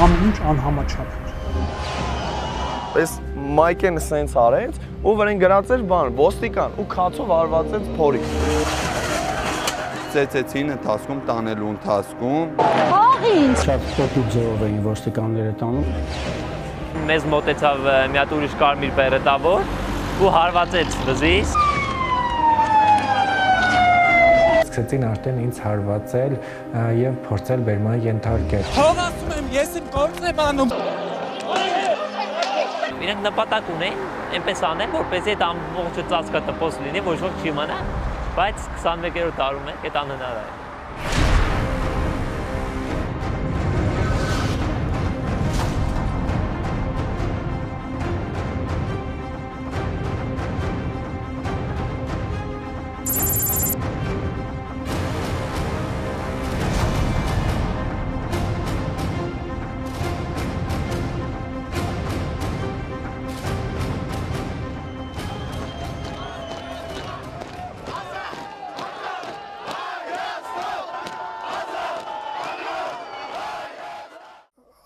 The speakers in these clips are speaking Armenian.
ամեն ինչ անհամաչափ էր։ Այս մայքեն սենց արեց ու վրան գրած էր բան ոստիկան ու քացով արված էր փորի։ Ծեծեցին ընթացքում տանելու ընթացքում։ Աղին։ Շատ տոտու ձևով էին ոստիկանները տանում։ Մեզ մոտեցավ մի հատ ուրիշ կարմիր բերետավոր ու հարվածեց վզից։ Սկսեցին արդեն ինձ հարվածել եւ փորձել բերման ենթարկել։ Թող ասում եմ, ես իմ գործն եմ անում։ Իրենք նպատակ ունեն այնպես անել, որպեսզի այդ ամբողջը ծածկա տպոս լինի, ոչ ոք չի իմանա, բայց 21-րդ դարում է այդ անհնար է։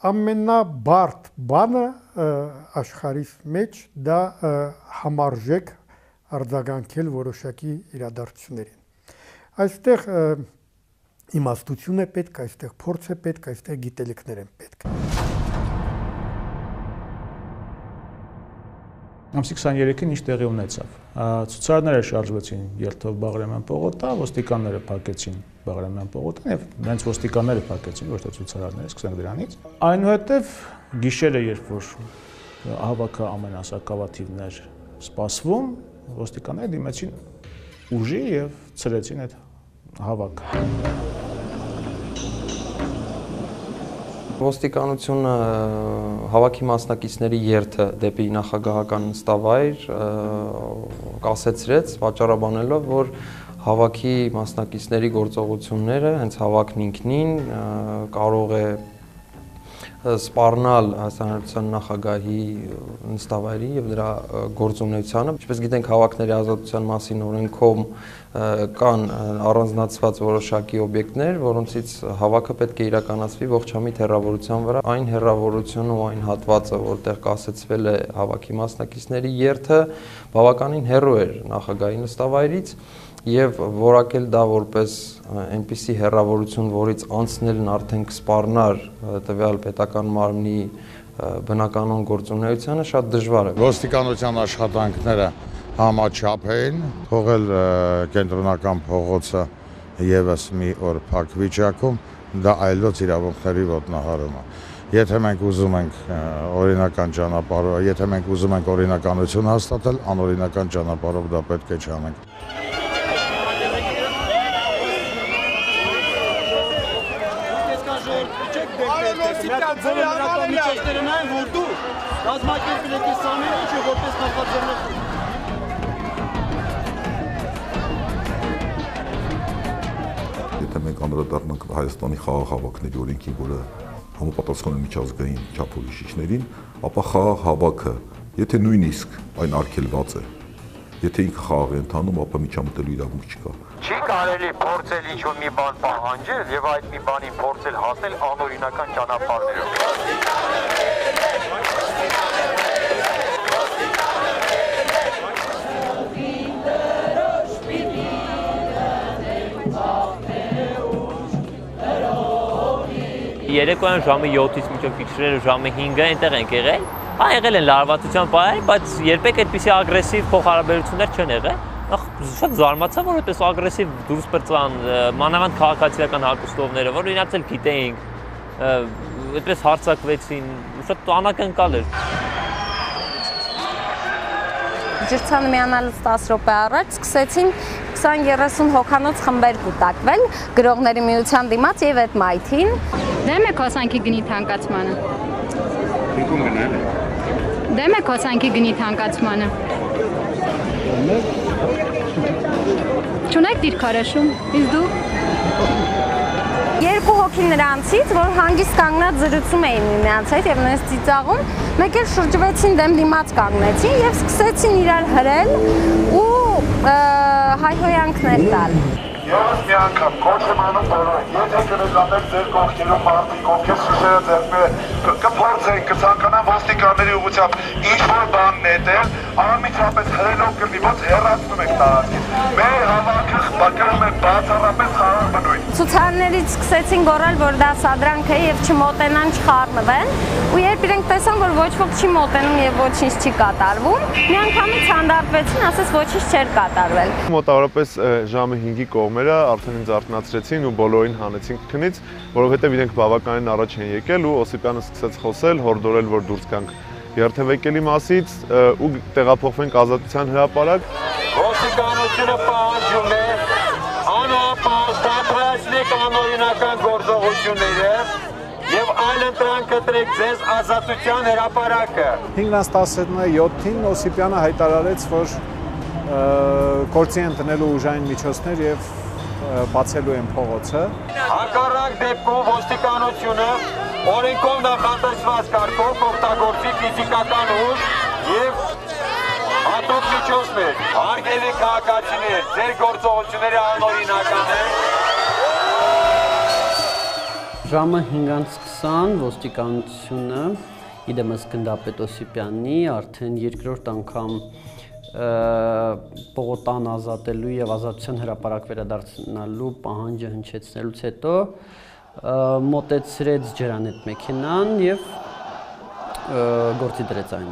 Ամենաբարդ բանը աշխարհիս մեջ դա համարժեք արձագանքել որոշակի իրադարձություններին։ Այստեղ իմաստություն է պետք, այստեղ փորձ է պետք, այստեղ գիտելիքներ են պետք։ Ամսի 23-ին ինչ տեղի ունեցավ։ Ցուցարարները շարժվեցին Երթով Բաղրամյան պողոտա, ոստիկանները փակեցին Բաղրամյան պողոտան եւ նրանց ոստիկանները փակեցին, ոչ թե ցուցարարները, սկսենք դրանից։ Այնուհետեւ գիշերը, երբ որ հավաքը ամենասակավաթիվն էր սպասվում, ոստիկանները դիմեցին ուժի եւ ցրեցին այդ հավաքը։ Ոստիկանությունը հավաքի մասնակիցների երթը դեպի նախագահական նստավայր կասեցրեց, պատճառաբանելով, որ հավաքի մասնակիցների գործողությունները հենց հավաքն ինքնին կարող է սպառնալ Հայաստանի Հանրապետության նախագահի նստավայրի եւ դրա գործունեությանը։ Ինչպես գիտենք, հավաքների ազատության մասին օրենքում կան առանձնացված որոշակի օբյեկտներ, որոնցից հավաքը պետք է իրականացվի ողջամիտ հեռավորության վրա։ Այն հեռավորությունը ու այն հատվածը, որտեղ կասեցվել է հավաքի մասնակիցների երթը, բավականին հեռու էր նախագահի նստավայրից եւ որակել դա որպես այնպիսի հեռավորություն, որից անցնելն արդեն կսպառնար տվյալ պետական մարմնի բնականon գործունեությանը շատ դժվար է։ Ոստիկանության աշխատանքները համաչափ էին, թողել կենտրոնական փողոցը եւս մի օր փակ վիճակում, դա այլոց իրավունքների ոտնահարում է։ Եթե մենք ուզում ենք օրինական ճանապարհով, եթե մենք ուզում ենք օրինականություն հաստատել, անօրինական ճանապարհով դա պետք է չանենք։ Եթե մենք անդրադառնանք Հայաստանի խաղաղ հավաքների օրենքին, որը համապատասխանում է միջազգային չափորոշիչներին, ապա խաղաղ հավաքը, եթե նույնիսկ այն արգելված է, եթե ինքը խաղաղ է ընթանում, ապա միջամտելու իրավունք չկա։ Չի կարելի փորձել ինչ-որ մի բան պահանջել եւ այդ մի բանին փորձել հասնել անօրինական ճանապարհներով։ Երեկոյան ժամը 7-ից մինչև քիչրերը ժամը 5-ը այնտեղ ենք եղել։ Հա եղել են լարվածության պահեր, բայց երբեք այդպիսի ագրեսիվ փոխհարաբերություններ չեն եղել։ Շատ զարմացա, որ այդպես ագրեսիվ դուրս բրծան մանավանդ քաղաքացիական հակոստովները, որ իրաց էլ գիտեինք, այդպես հարձակվեցին, շատ անակնկալ էր։ Ջրցանը միանալուց 10 րոպե առաջ սկսեցին 20-30 հոգանոց խմբեր կուտակվել գրողների միության դիմաց եւ այդ մայթին։ Դեմ եք հոսանքի գնի թանկացմանը։ Ինքուն գնալ է։ Դեմ եք հոսանքի գնի թանկացմանը։ Չունեք դիրքարաշում, իսկ դու։ Երկու հոգի նրանցից, որ հանգիստ կանգնած զրուցում էին միմյանց հետ եւ նույնիսկ ծիծաղում, մեկ էլ շրջվեցին դեմ դիմաց կանգնեցին եւ սկսեցին իրար հրել ու հայհոյանքներ տալ։ Եվս մի անգամ կոչ եմ անում բոլորին, եթե կնկատեք ձեր կողքերում մարդիկ, ովքեր շշերը ձեռքները կփորձեն, կցանկանան ոստիկանների ուղղությամբ ինչ-որ բան նետել, անմիջապես հրելով կրնի, ոնց հեռացնում եք տարածքից։ Մեր հավաքը բակարում է բացառապես խաղաղ բնույթ։ Ցուցարարներից սկսեցին գոռալ, որ դա սադրանք է եւ չմոտենան, չխառնվեն, ու երբ իրենք տեսան, որ ոչ ոք չի մոտենում եւ ոչինչ չի կատարվում, միանգամից հանդարտվեցին, ասես ոչինչ չէր կատարվել։ Մոտավորապես ժամը 5-ի կողմերը արդեն ինձ արթնացրեցին ու բոլորին հանեցին քնից, որովհետեւ իրենք բավականին առաջ են եկել ու Օսիպյանը սկսեց խոսել, հորդորել, որ դուրս գանք երթևեկելի մասից ու տեղափոխվենք Ազատության հրապարակ։ Ոստիկանությունը պահանջում է անհապաղ դադարեցնել կանոնական գործողությունները եւ այլընտրանք կտրեք ձեզ Ազատության հրապարակը։ 5:17-ին Օսիպյանը հայտարարեց, որ գործի են դնելու ուժային միջոցներ եւ բացելու են փողոցը։ Հակառակ դեպքում ոստիկանությունը օրենքով նախատեսված կարգով օգտագործի ֆիզիկական ուժ եւ հատուկ միջոցներ։ Հարգելի քաղաքացիներ, ձեր գործողությունները անօրինական են։ Ժամը 5:20 ոստիկանությունը իդեմս գնդապետ Օսիպյանի արդեն երկրորդ անգամ պողոտան ազատելու եւ Ազատության հրապարակ վերադարձնալու պահանջը հնչեցնելուց հետո մոտեցրեց ջրանետ մեքենան եւ գործի դրեց այն։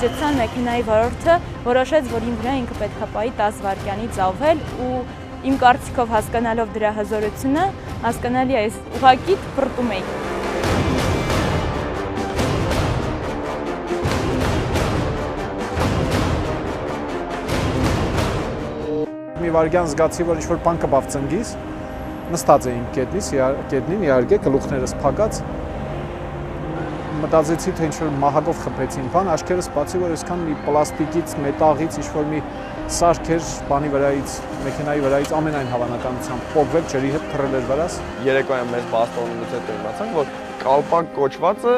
Ջրցան մեքենայի վարորդը որոշեց, որ իմ վրա ինքը պետք է պահի 10 վայրկյանից ավել ու իմ կարծիքով հասկանալով դրա հզորությունը, հասկանալի է, ես ուղղակի պրտում էի։ Մի վայրկյան զգացի, որ ինչ-որ բան կբավ ծնգիս, նստած էինք գետնին, իհարկե գլուխներս փակած, մտածեցի, թե ինչ-որ մահակով խփեցին բան, աչքերս բացի, որ այսքան մի պլաստիկից, մետաղից, ինչ-որ մի սարք էր բանի վրայից, մեքենայի վրայից ամենայն հավանականությամբ պոկվել ջրի հետ թռել էր վրաս։ Երեկոյան մեզ բաստոնումից հետո իմացանք, որ կալպակ կոչվածը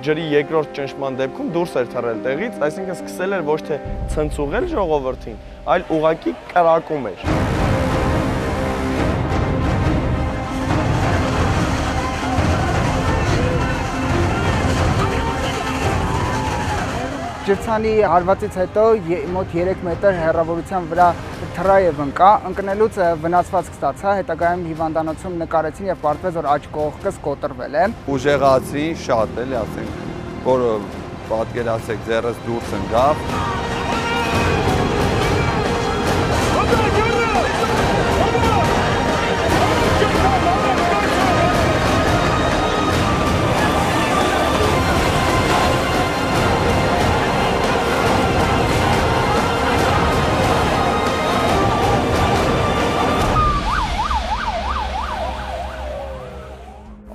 ջրի երկրորդ ճնշման դեպքում դուրս էր թռել տեղից, այսինքն սկսել էր ոչ թե ցնցուղել ժողովրդին, այլ ուղղակի կրակում էր։ Ջրցանի հարվածից հետո մոտ 3 մետր հեռավորության վրա թռա եւ ընկա, ընկնելուց վնասվածք ստացա, հետագայում հիվանդանոցում նկարեցին եւ պարզվեց, որ աջ կողքս կոտրվել է։ Ուժեղացի շատ էլի, ասենք, որ պատկերացեք ձեռս դուրս ընկավ։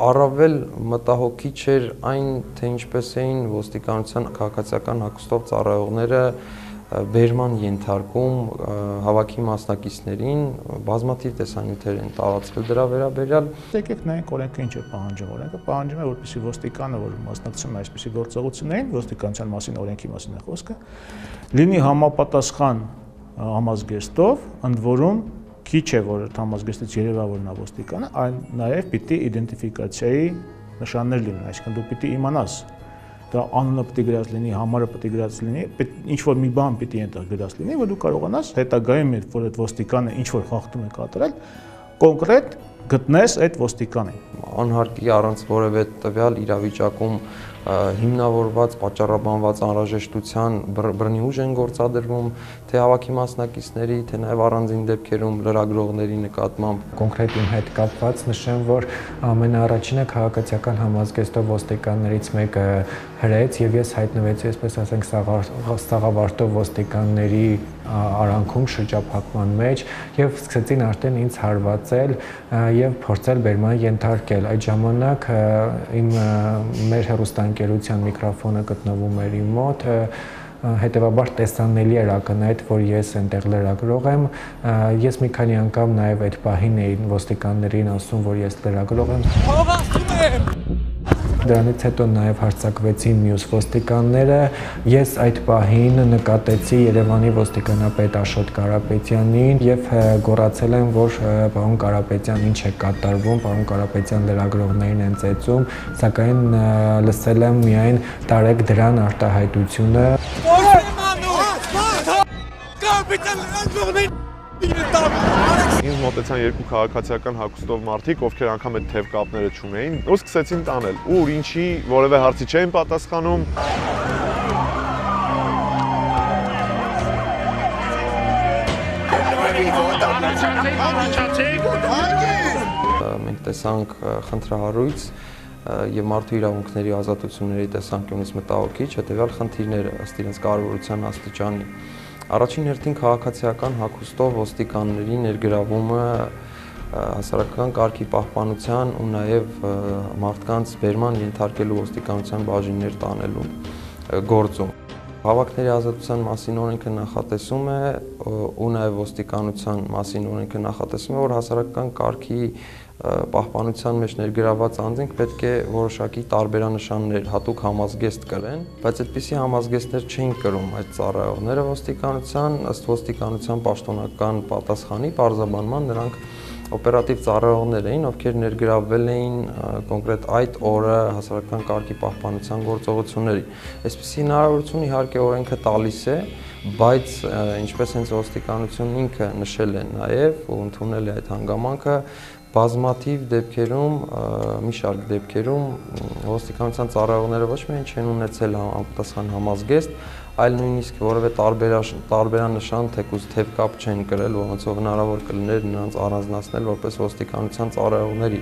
Առավել մտահոգիչ էր այն, թե ինչպես էին ոստիկանության քաղաքացիական հագուստով ծառայողները բերման ենթարկում հավաքի մասնակիցներին, բազմաթիվ տեսանյութեր են տարածվել դրա վերաբերյալ։ Եկեք նայենք օրենքը ինչ է պահանջում։ Օրենքը պահանջում է, որպեսզի ոստիկանը, որ մասնակցում է այսպիսի գործողություններին, ոստիկանության մասին օրենքի մասին է խոսքը, լինի համապատասխան համազգեստով, ընդ որում քիչ է, որ համազգեստից երևա, որ նա ոստիկան է, այլ նաև պիտի իդենտիֆիկացիայի նշաններ լինեն, այսինքն դու պիտի իմանաս, դա անունը պիտի գրած լինի, համարը պիտի գրած լինի, ինչ-որ մի բան պիտի այնտեղ գրած լինի, որ դու կարողանաս հետագայում, որ այդ ոստիկանը ինչ-որ խախտում է կատարել, կոնկրետ գտնես այդ ոստիկանին։ Անհարկի առանց որևէ տվյալ իրավիճակում հիմնավորված պատճառաբանված անհրաժեշտության բռնի ուժ են գործադրվում թե հավաքի մասնակիցների, թե նաև առանձին դեպքերում լրագրողների նկատմամբ։ Կոնկրետ իմ հետ կապված նշեմ, որ ամենաառաջինը քաղաքացիական համազգեստով ոստիկաններից մեկը հրեց եւ ես հայտնվեցի, այսպես ասենք, սաղավարտով ոստիկանների արանքում շրջափակման մեջ եւ սկսեցին արդեն ինձ հարվածել եւ փորձել բերման ենթարկել։ Այդ ժամանակ մեր հեռուստաընկերության միկրոֆոնը գտնվում էր իմ մոտ, հետևաբար տեսանելի էր ակնհայտ, որ ես այնտեղ լրագրող եմ։ Ես մի քանի անգամ նաև այդ պահին էին ոստիկաններին ասում, որ ես լրագրող եմ։ Փողացում եմ։ Դրանից հետո նաև հարձակվեցին մյուս ոստիկանները։ Ես այդ պահին նկատեցի Երևանի ոստիկանապետ Աշոտ Կարապետյանին եւ գոռացել եմ, որ պարոն Կարապետյան, ինչ է կատարվում, պարոն Կարապետյան լրագրողներին են ծեծում, սակայն լսել եմ միայն Տարեկ դրան արտահայտությունը։ Ինձ մոտեցան երկու քաղաքացիական հագուստով մարդիկ, ովքեր անգամ այդ թև կապները չունեին, ու սկսեցին տանել։ Ուր ինչի որևէ հարցի չէին պատասխանում։ Մենք տեսանք խնդրահարույց եւ մարդու իրավունքների ազատությունների տեսանկյունից մտահոգիչ հետեւյալ խնդիրները ըստ իրենց կարևորության աստիճանի։ Առաջին հերթին քաղաքացիական հագուստով ոստիկանների ներգրավումը հասարակական կարգի պահպանության ու նաև մարդկանց բերման ենթարկելու ոստիկանության բաժիններ տանելու գործում։ Հավաքների ազատության մասին օրենքը նախատեսում է ու նաև ոստիկանության մասին օրենքը նախատեսում է, որ հասարակական կարգի պահպանության մեջ ներգրաված անձինք պետք է որոշակի տարբերանշաններ, հատուկ համազգեստ կրեն, բայց այդպիսի համազգեստներ չէին կրում այդ ծառայողները ոստիկանության, ըստ ոստիկանության պաշտոնական պատասխանի պարզաբանման նրանք օպերատիվ ծառայողներ էին, ովքեր ներգրավվել էին կոնկրետ այդ օրը հասարակական կարգի պահպանության գործողությունների։ Այսպիսի հնարավորություն իհարկե օրենքը տալիս է, բայց ինչպես հենց ոստիկանությունն ինքը նշել է նաև ու ընդունել է այդ հանգամանքը, բազմաթիվ դեպքերում, մի շարք դեպքերում ոստիկանության ծառայողները ոչ միայն չեն ունեցել համապատասխան համազգեստ, այլ նույնիսկ որևէ տարբերանշան թեկուզ թև կապ չեն կրել, որոնցով հնարավոր կլիներ նրանց առանձնացնել որպես ոստիկանության ծառայողների։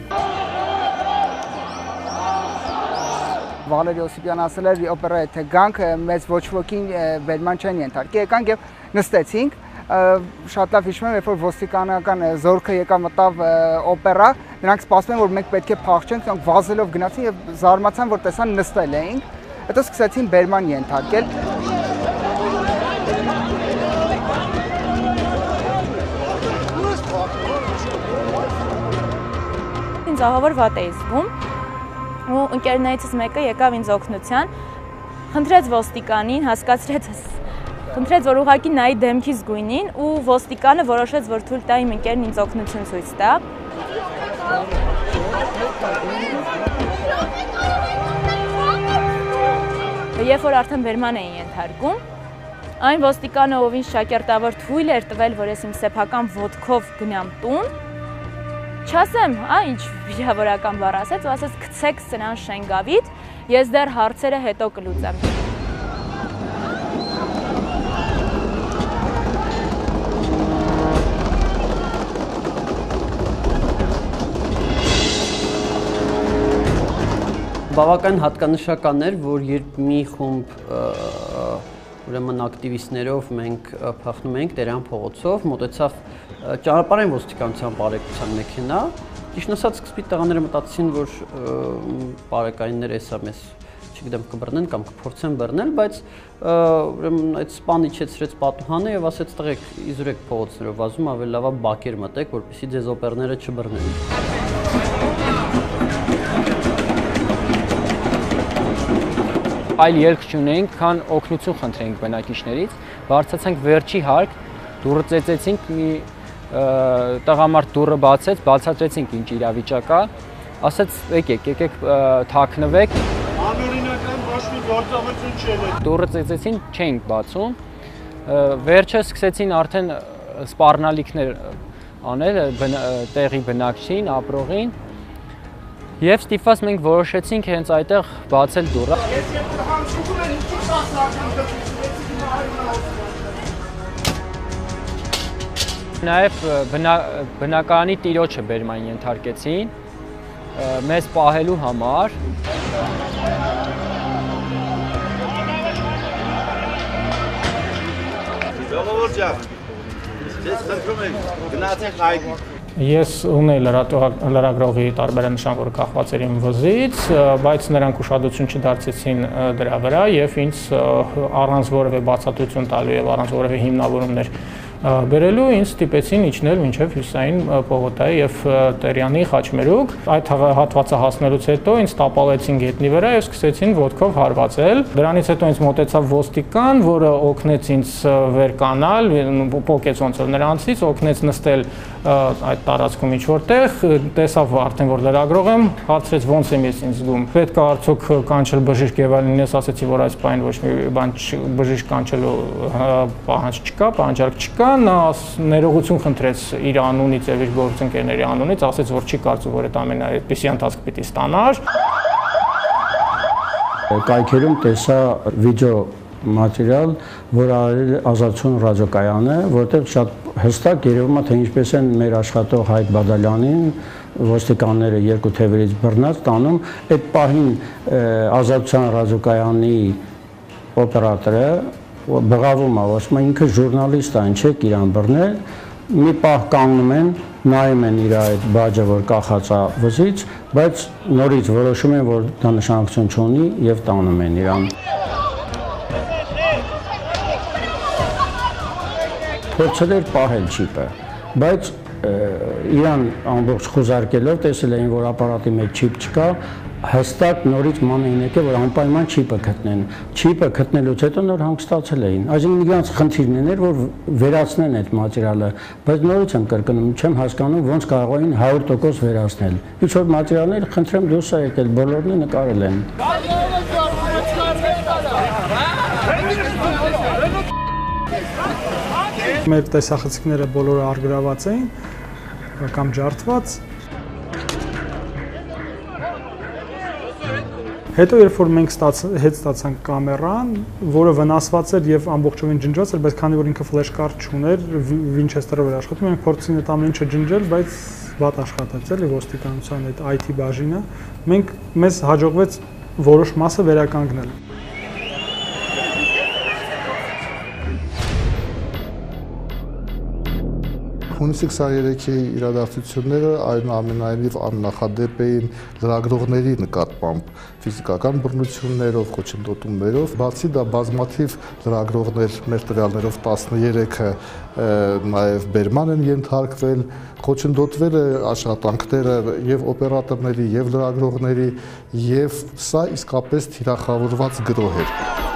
Վալերի Օսիպյանը ասել էր օպերա եթե գանք մեծ ոչ ոքին բերման չեն ենթարկի, եկանք եւ նստեցինք, շատ լավ հիշում եմ, երբ որ ոստիկանական զորքը եկավ մտավ օպերա, նրանք սպասում են, որ մենք պետք է փախչենք, նրանք վազելով գնացին եւ զարմացան, որ տեսան նստել էինք, հետո սկսեցին բերման ենթարկել։ Ինձ ահավոր վատ էի զգում ու ընկերներիցս մեկը եկավ ինձ օգնության, խնդրեց ոստիկանին, խնդրեց, որ ուղղակի նայի դեմքիս գույնին ու ոստիկանը որոշեց, որ թույլ տա իմ ընկերն ինձ օգնություն ցույց տա։ Երբ որ արդեն բերման էին ենթարկում, այն ոստիկանը, ով ինձ շակերտավոր թույլ էր տվել, որ ես իմ սեփական ոտքով գնամ տուն, չասեմ, ինչ վիրավորական բառ ասեց, ու ասեց գցեք սրան շենգավիթ, ես դեռ հարցերը հետո կլուծեմ։ Բավական հատկանշական էր, որ երբ մի խումբ ուրեմն ակտիվիստներով մենք փախնում էինք Տերյան փողոցով, մոտեցավ ճանապարհային ոստիկանության բարեկցության մեքենա, ճիշտ ասած սկզբի տղաները մտածեցին, որ բարեկայինները էսա մեզ, չգիտեմ, կբռնեն կամ կփորձեն բռնել, բայց ուրեմն այդ սպան իջեցրեց պատուհանը եւ ասեց տղեկ, իզուրեք փողոցներով վազում, ավելի լավ է բակեր մտեք, որպեսզի ձեզ օպերները չբռնեն։ Այլ ելք չունեինք, քան օգնություն խնդրեինք բնակիչներից, բարձրացանք վերջի հարկ, դուռը ծեծեցինք, մի տղամարդ դուռը բացեց, բացատրեցինք ինչ իրավիճակ է, ասաց եկեք թաքնվեք։ Անօրինական ոչ մի գործողություն չէ։ Դուռը ծեծեցին, չէինք բացում, վերջը սկսեցին արդեն սպառնալիքներ անել տեղի բնակչին, ապրողին։ Եվ ստիպված մենք որոշեցինք հենց այդտեղ բացել դուռը։ Նաև բնակարանի տիրոջը բերման ենթարկեցին մեզ պահելու համար։ Ժողովուրդ ջան, ձեզ խնդրում ենք գնացեք այգի։ Ես ունեի լրագրողի տարբերանշան, որ կախված էր իմ վզից, բայց նրանք ուշադրություն չդարձեցին դրա վրա եւ ինձ առանց որևէ բացատրություն տալու եւ առանց որևէ հիմնավորումներ բերելու ինձ ստիպեցին իջնել մինչև Հյուսիսային պողոտայի եւ Տերյանի խաչմերուկ։ Այդ հատվածը հասնելուց հետո ինձ տապալեցին գետնի վրա եւ սկսեցին ոտքով հարվածել։ Դրանից հետո ինձ մոտեցավ ոստիկան, որը օգնեց ինձ վեր կանալ, պոկեց ոնց որ նրանցից, օգնեց նստել այդ տարածքում ինչ որտեղ, տեսավ արդեն որ լրագրող եմ, հարցրեց ոնց եմ ես ինձ զգում։ Պետք է արդյոք կանչել բժիշկ եւ այլն, ես ասացի որ այս բան ոչ մի բան բժիշկ կանչելու պահանջ չկա, պահանջարկ չկա, նա ներողություն խնդրեց իր անունից եւ իր գործընկերների անունից, ասաց որ չի կարծում որ այդ ամենը այդպիսի ընթացք պիտի ստանար։ Կայքերում տեսա վիդեո մատերիալ, որ արել Ազատություն ռադիոկայանը, որտեղ շատ հստակ երևում է թե ինչպես են մեր աշխատող Հայկ Բադալյանին ոստիկանները երկու թևերից բռնած տանում, այդ պահին Ազատության ռադիոկայանի օպերատորը բղավում է, ասում է ինքը ժուրնալիստ է, ինչ եք իրան բռնել, մի պահ կանգնում են, նայում են իր այդ բաժը, որ կախած է վզից, բայց նորից որոշում են, որ դա նշանակություն չունի եւ տանում են իրան։ Փորձել էր պահել չիպը, բայց իրան ամբողջ խուզարկելով տեսել էին, որ ապարատի մեջ չիպ չկա, հստակ նորից ման էին եկել, որ անպայման չիպը գտնեն։ Չիպը գտնելուց հետո նոր հանգստացել էին։ Այսինքն իրանց խնդիրն էր, որ վերացնեն այդ մատերիալը, բայց նորից եմ կրկնում, չեմ հասկանում ոնց կարող էին 100% վերացնել։ Ինչ որ մատերիալներ խնդրեմ դուրս է եկել, բոլորն նկարել են։ Մեր տեսախցիկները բոլորը արգրաված էին կամ ջարդված։ Հետո երբ որ մենք հետ ստացանք կամերան, որը վնասված էր եւ ամբողջովին ջնջված էր, բայց քանի որ ինքը ֆլեշ կարտ չուներ, Վինչեսթերով էր աշխատում, մենք փորձեցինք այդ ամեն ինչը ջնջել, բայց վատ աշխատեց էլի ոստիկանության այդ IT բաժինը։ Մեզ հաջողվեց որոշ մասը վերականգնել։ Հունիսի 23-ի իրադարձությունները այնուամենայնիվ աննախադեպ էին լրագրողների նկատմամբ ֆիզիկական բռնություններով, խոչընդոտումներով, բացի դա բազմաթիվ լրագրողներ մեր տվյալներով 13-ը նաև բերման են ենթարկվել, խոչընդոտվել է աշխատանքները եւ օպերատորների եւ լրագրողների եւ սա իսկապես թիրախավորված գրոհ էր։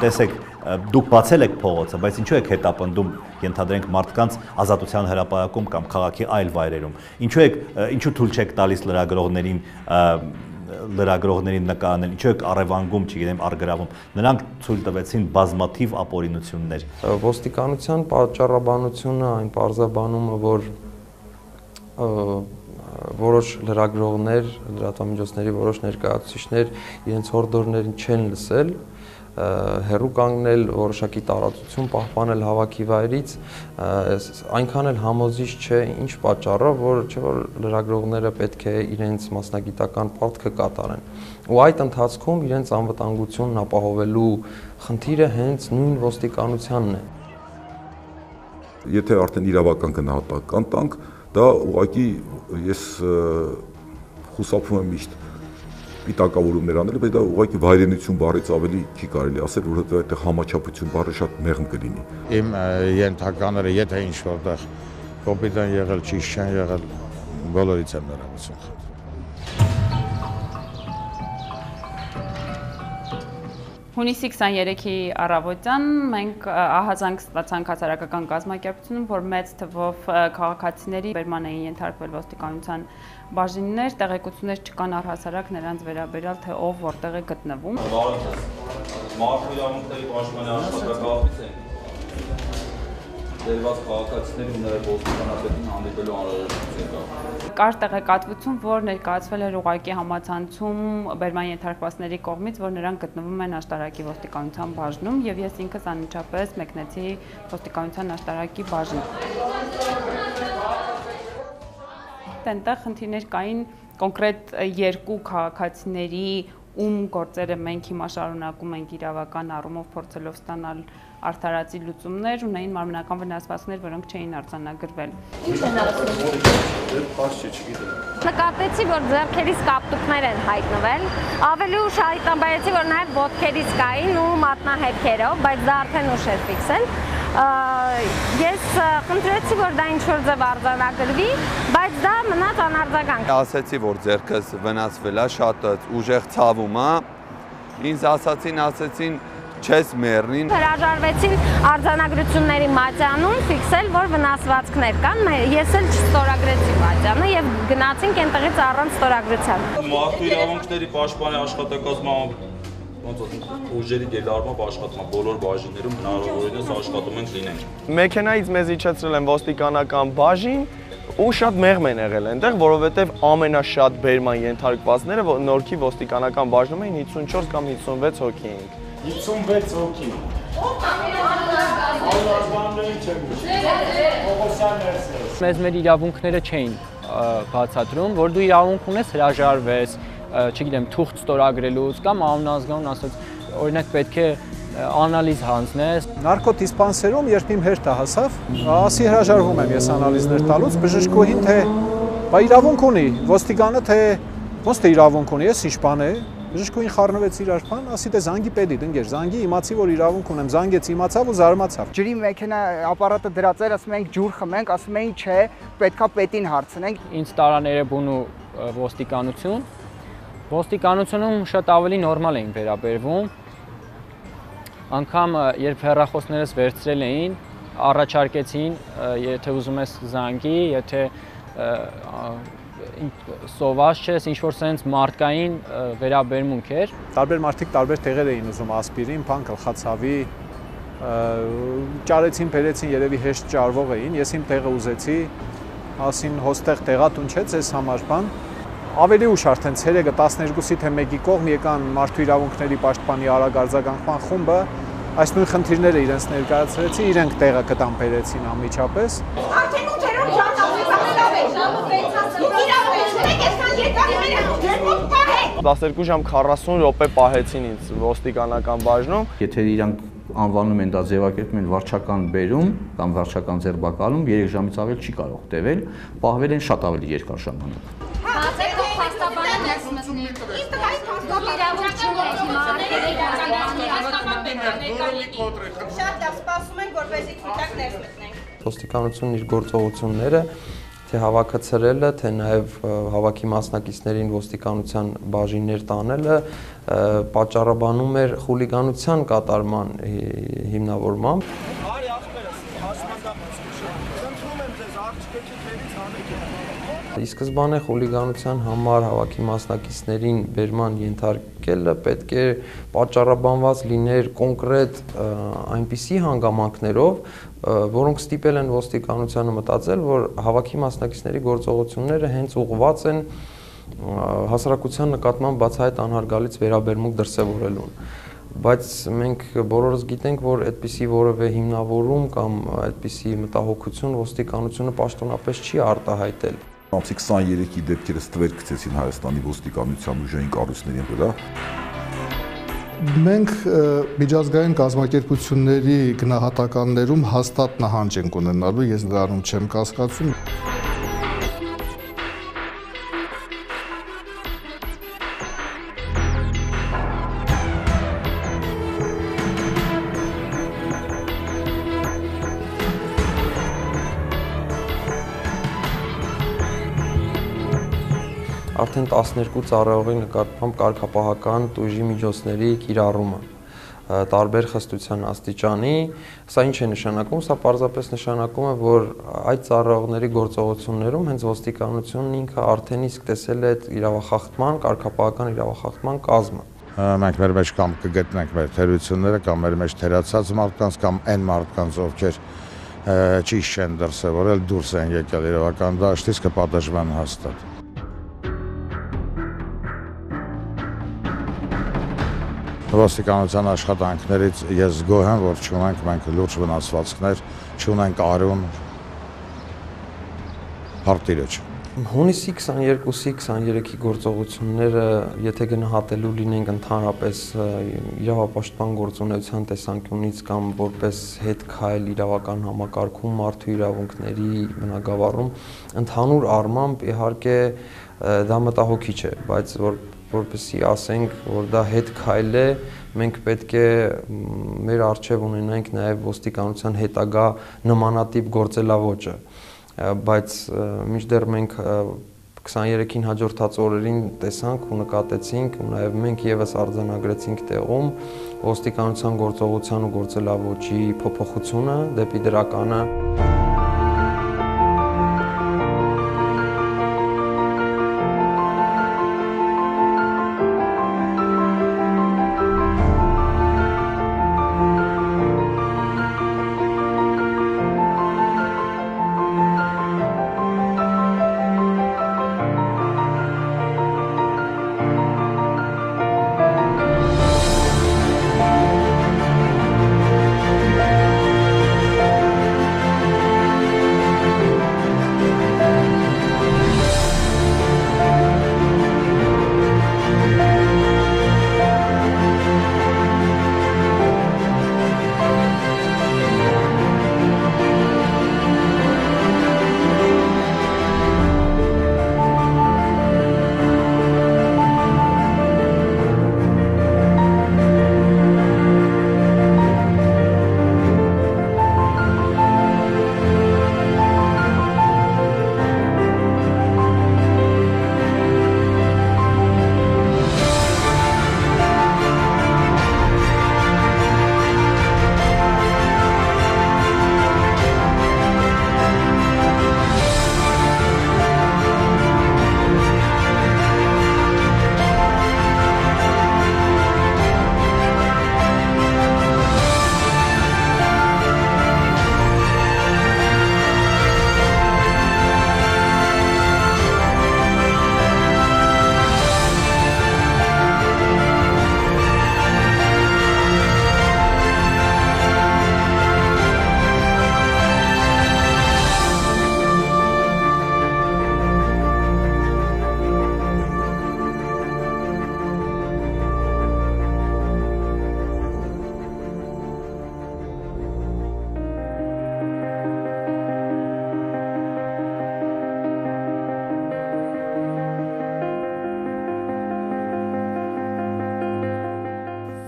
Տեսեք, դուք բացել եք փողոցը, բայց ինչու եք հետապնդում, ենթադրենք մարդկանց ազատության հրապարակում կամ քաղաքի այլ վայրերում։ Ինչու թույլ չեք տալիս լրագրողներին նկարանել, ինչու եք առևանգում, չգիտեմ, արգրավում։ Նրանք ցույց տվեցին բազմաթիվ ապօրինություններ։ Ոստիկանության պատճառաբանությունը այն պարզաբանումը, որ որոշ լրագրողներ, լրատվամիջոցների որոշ ներկայացուցիչներ իրենց հորդորներին չեն լսել, հերու կանգնել, որոշակի տարածություն պահպանել հավաքի վայրից, այնքան էլ համոզիչ չէ, ինչ պատճառով, որ լրագրողները պետք է իրենց մասնագիտական պարտքը կատարեն։ Ու այդ ընթացքում իրենց անվտանգությունն ապահովելու խնդիրը հենց նույն ոստիկանությանն է։ Եթե արդեն իրավական գնահատական տանք, դա ուղղակի ես խուսափում եմ միշտ պիտակավորումներ անել, բայց դա ուղղակի վայրենություն բառից ավելի չի կարելի ասել, որովհետև այդտեղ համաչափություն բառը շատ մեղմ կլինի։ Իմ ենթականները, եթե ինչ որտեղ կոպիտ են եղել, ճիշտ չեն եղել, բոլորից եմ ներողություն խնդրում։ Հունիսի 23-ի առավոտյան մենք ահազանգ ստացանք հասարակական կազմակերպությունում, որ մեծ թվով քաղաքացիների բերման էին ենթարկվել ոստիկանության բաժիններ, տեղեկություններ չկան առհասարակ նրանց վերաբերյալ, թե ով որտեղ է գտնվում։ Մարդու իրավունքների պաշտպանի աշխատակազմից են դերված քաղաքացիների ու նաև ոստիկանապետին հանդիպելու անհրաժեշտություն կա։ Կար տեղեկատվություն, որ ներկայացվել էր ուղղակի համացանցում բերման ենթարկվածների կողմից, որ նրանք գտնվում են աշտարակի ոստիկանության բաժնում, եւ ես ինքս անմիջապես մեկնեցի ոստիկանության աշտարակի բաժին։ Այնտեղ խնդիրներ կային կոնկրետ երկու քաղաքացիների, ում գործերը մենք հիմա շարունակում ենք իրավական առումով փորձելով ստանալ արդարացի լուծումներ, ունեին մարմնական վնասվածքներ, որոնք չէին արձանագրվել։ Ինչ են ասում։ Նկատեցի, որ ձեռքերից կապտուկներ են հայտնվել, ավելի ուշ հայտնաբերեցի, որ նաև ոտքերից կային ու մատնահետքերով, բայց դա արդեն ուշ էր ֆիքսել։ Ես խնդրեցի, որ դա ինչ-որ ձև արձանագրվի, բայց դա մնաց անարձագանք։ Ասեցի, որ ձեռքս վնասվել է, շատ ուժեղ ցավում է։ Ինձ ասացին չես մեռնին։ Հրաժարվեցին արձանագրությունների մատյանում ֆիքսել, որ վնասվածքներ կան, ես էլ չստորագրեցի մատյանը եւ գնացինք այնտեղից առանց ստորագրության։ Մարդու իրավունքների պաշտպանի աշխատակազմը ուժերի գերդարմամբ աշխատում է բոլոր բաժիններում, հնարավորինս աշխատում ենք լինենք։ Մեքենայից մեզ իջեցրել են ոստիկանական բաժին ու շատ մեղմ են եղել այնտեղ, որովհետև ամենաշատ բերման ենթարկվածները Նորքի ոստիկանական բաժնում էին 54 կամ 56 հոգի էինք։ 56 հոգի։ Մեզ մեր իրավունքները չէին բացատրում, որ դու իրավունք ունես հրաժարվես, չգիտեմ, թուղթ ստորագրելուց կամ անազգանուն ասած, օրինակ պետք է անալիզ հանձնես։ Նարկոդիսպանսերում երբ իմ հերթը հասավ, ասի հրաժարվում եմ ես անալիզներ տալուց, բժշկուհին թե բա իրավունք ունի, ոստիկանը թե ոնց թե իրավունք ունի, ես իշպան է, բժշկուհին խառնվեց իր արփան, ասի դե զանգի պետի դնգեր, զանգի իմացի որ իրավունք ունեմ, զանգեց իմացավ ու զարմացավ։ Ջրի մեքենա ապարատը դրած էր, ասում ենք ջուր խմենք, ասում էին չէ, պետքա պետին հարցնենք։ Ինձ տարան Էրեբուն ու ոստիկանություն։ Ոստիկանությունում շատ ավելի նորմալ էին վերաբերվում։ Անգամ երբ հեռախոսներս վերցրել էին, առաջարկեցին, եթե ուզում ես զանգի, եթե սոված չես, ինչ-որ սենց մարդկային վերաբերմունք էր։ Տարբեր մարդիկ տարբեր տեղեր էին ուզում ասպիրին, փան գլխացավի, ճարեցին, բերեցին, երևի հեշտ ճարվող էին, ես իմ տեղը ուզեցի, ասին հոստեղ տեղատուն չէ, ձեզ համար բան։ Ավելի ուշ արդեն ցերեկը 12-ի թե 1-ի կողմ եկան մարդու իրավունքների պաշտպանի արագ արձագանքման խումբը, այս նույն խնդիրները իրենց ներկայացրեցի, իրենք տեղը կտան բերեցին անմիջապես։ Արդեն 8-րդ ժամը 12 ժամ 40 րոպե պահեցին ինձ ոստիկանական բաժնում։ Եթե իրանք անվանում են դա ձևակերպում են վարչական բերում կամ վարչական ձերբակալում, 3 ժամից ավել չի կարող տևել, պահվել են շատ ավելի երկար ժամանակ։ Շատ լավ, սպասում ենք, որպեսզի ցույցակ ներս մտնենք։ Ոստիկանությունն իր գործողությունները թե հավաքացրելը, թե նաև հավաքի մասնակիցներին ոստիկանության բաժիններ տանելը պատճառաբանում էր խուլիգանության կատարման հիմնավորմամբ։ Ի սկզբանե խուլիգանության համար հավաքի մասնակիցներին բերման ենթարկելը պետք է պատճառաբանված լիներ կոնկրետ այնպիսի հանգամանքներով, որոնք ստիպել են ոստիկանությանը մտածել, որ հավաքի մասնակիցների գործողությունները հենց ուղղված են հասարակության նկատմամբ բացահայտ անհարգալից վերաբերմունք դրսևորելուն։ Բայց մենք բոլորս գիտենք, որ այդպիսի որևէ հիմնավորում կամ այդպիսի մտահոգություն ոստիկանությունը պաշտոնապես չի արտահայտել։ Ամսի 23-ի դեպքերը ստվեր գցեցին Հայաստանի ոստիկանության ուժային կառույցների վրա։ Մենք միջազգային կազմակերպությունների գնահատականներում հաստատ նահանջ ենք ունենալու, ես դրանում չեմ կասկածում։ Արդեն 12 ծառայողի նկատմամբ կարգապահական տույժի միջոցների կիրառումը։ տարբեր խստության աստիճանի, սա ինչ է նշանակում, սա պարզապես նշանակում է, որ այդ ծառայողների գործողություններում հենց ոստիկանությունն ինքը արդեն իսկ տեսել է այդ իրավախախտման, կարգապահական իրավախախտման կազմը։ Մենք մեր մեջ կամ կգտնենք մեր թերությունները, կամ մեր մեջ թերացած մարդկանց, կամ այն մարդկանց, ովքեր ճիշտ չեն դրսևորել, դուրս են եկել իրավական դաշտից, կպատժվեն հաստատ։ Ոստիկանության աշխատանքներից ես զգոհ եմ, որ չունենք մենք լուրջ վնասվածքներ, չունենք արյուն partիրոջ։ Հունիսի 22-ի 23-ի գործողությունները, եթե գնահատելու լինենք ընդհանրապես իրավապաշտպան գործունեության տեսանկյունից կամ որպես հետքայլ իրավական համակարգում մարդու իրավունքների բնագավառում, ընդհանուր առմամբ իհարկե դա մտահոգիչ է, բայց որպեսզի ասենք, որ դա հետքայլ է, մենք պետք է մեր առջև ունենանք նաև ոստիկանության հետագա նմանատիպ գործելավոճը, բայց մինչդեռ մենք 23-ին հաջորդած օրերին տեսանք ու նկատեցինք ու նաև մենք եւս արձանագրեցինք տեղում ոստիկանության գործողության ու գործելավոճի փոփոխությունը դեպի դրականը։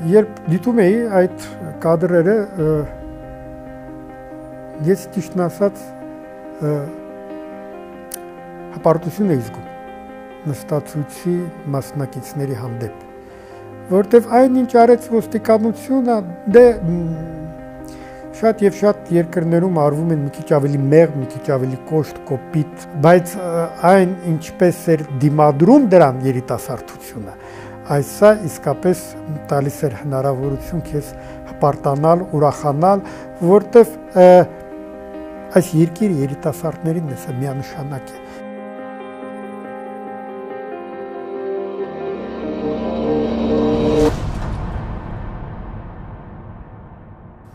Երբ դիտում էի այդ կադրերը, ես ճիշտն ասած հպարտություն էի զգում նստածույցի մասնակիցների հանդեպ, որտեվ այն ինչ արեց ոստիկանությունը, դե շատ եւ շատ երկրներում արվում են մի քիչ ավելի մեղմ, մի քիչ ավելի կոշտ, կոպիտ, բայց այն ինչպես էր դիմադրում դրան երիտասարդությունը, այս սա իսկապես տալիս էր հնարավորություն քեզ հպարտանալ, ուրախանալ, որտեվ այս երկիրը երիտասարդներին է, սա միանշանակ է։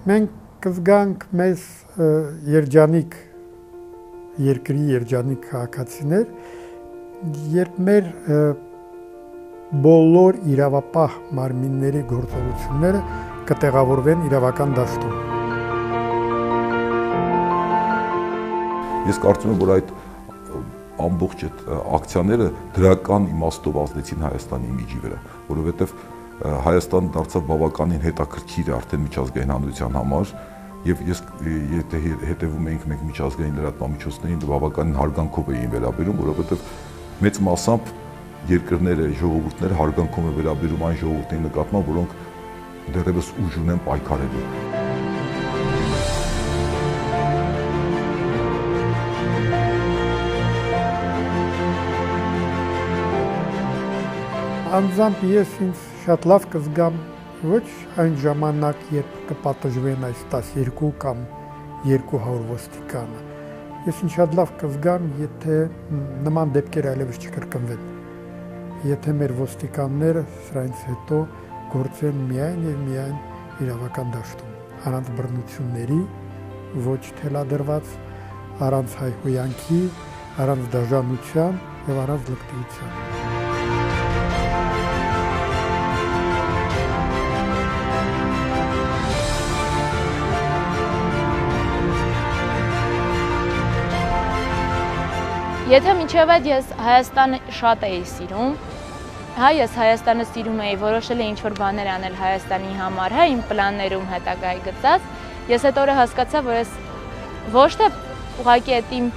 Մենք կզգանք մեզ երջանիկ երկրի երջանիկ քաղաքացիներ, երբ մեր բոլոր իրավապահ մարմինների գործողությունները կտեղավորվեն իրավական դաշտում։ Ես կարծում եմ, որ այդ ամբողջ այդ ակցիաները դրական իմաստով ազդեցին Հայաստանի իմիջի վրա, որովհետև Հայաստանը դարձավ բավականին հետաքրքիր արդեն միջազգային հանրության համար, եւ ես եթե հետևում էինք մենք միջազգային լրատվամիջոցներին, բավականին հարգանքով էին վերաբերում, որովհետև մեծ մասամբ երկրները, ժողովուրդները հարգանքով են վերաբերում այն ժողովուրդների նկատմամբ, որոնք դեռևս ուժ ունեմ պայքարելու։ Անձամբ ես ինձ շատ լավ կզգամ ոչ այն ժամանակ, երբ կպատժվեն այս 12 կամ 200 ոստիկանը։ Ես ինձ շատ լավ կզգամ, եթե նման դեպքեր այլևս չկրկնվեն։ Եթե մեր ոստիկանները սրանից հետո գործեն միայն եւ միայն իրավական դաշտում, առանց բռնությունների, ոչ թելադրված, առանց հայհոյանքի, առանց դաժանության եւ առանց լկտիության։ Եթե մինչև այդ ես Հայաստանը շատ էի սիրում, ես Հայաստանը սիրում էի, որոշել էի ինչ-որ բաներ անել Հայաստանի համար, իմ պլաններում հետագայի գծած, ես այդ օրը հասկացա, որ ես ոչ թե ուղղակի այդ իմ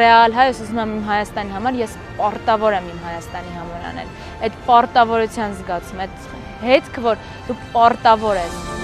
ռեալ, ես ուզում եմ իմ Հայաստանի համար, ես պարտավոր եմ իմ Հայաստանի համար անել, այդ պարտավորության զգացում, այդ հետքը, որ դու պարտավոր ես։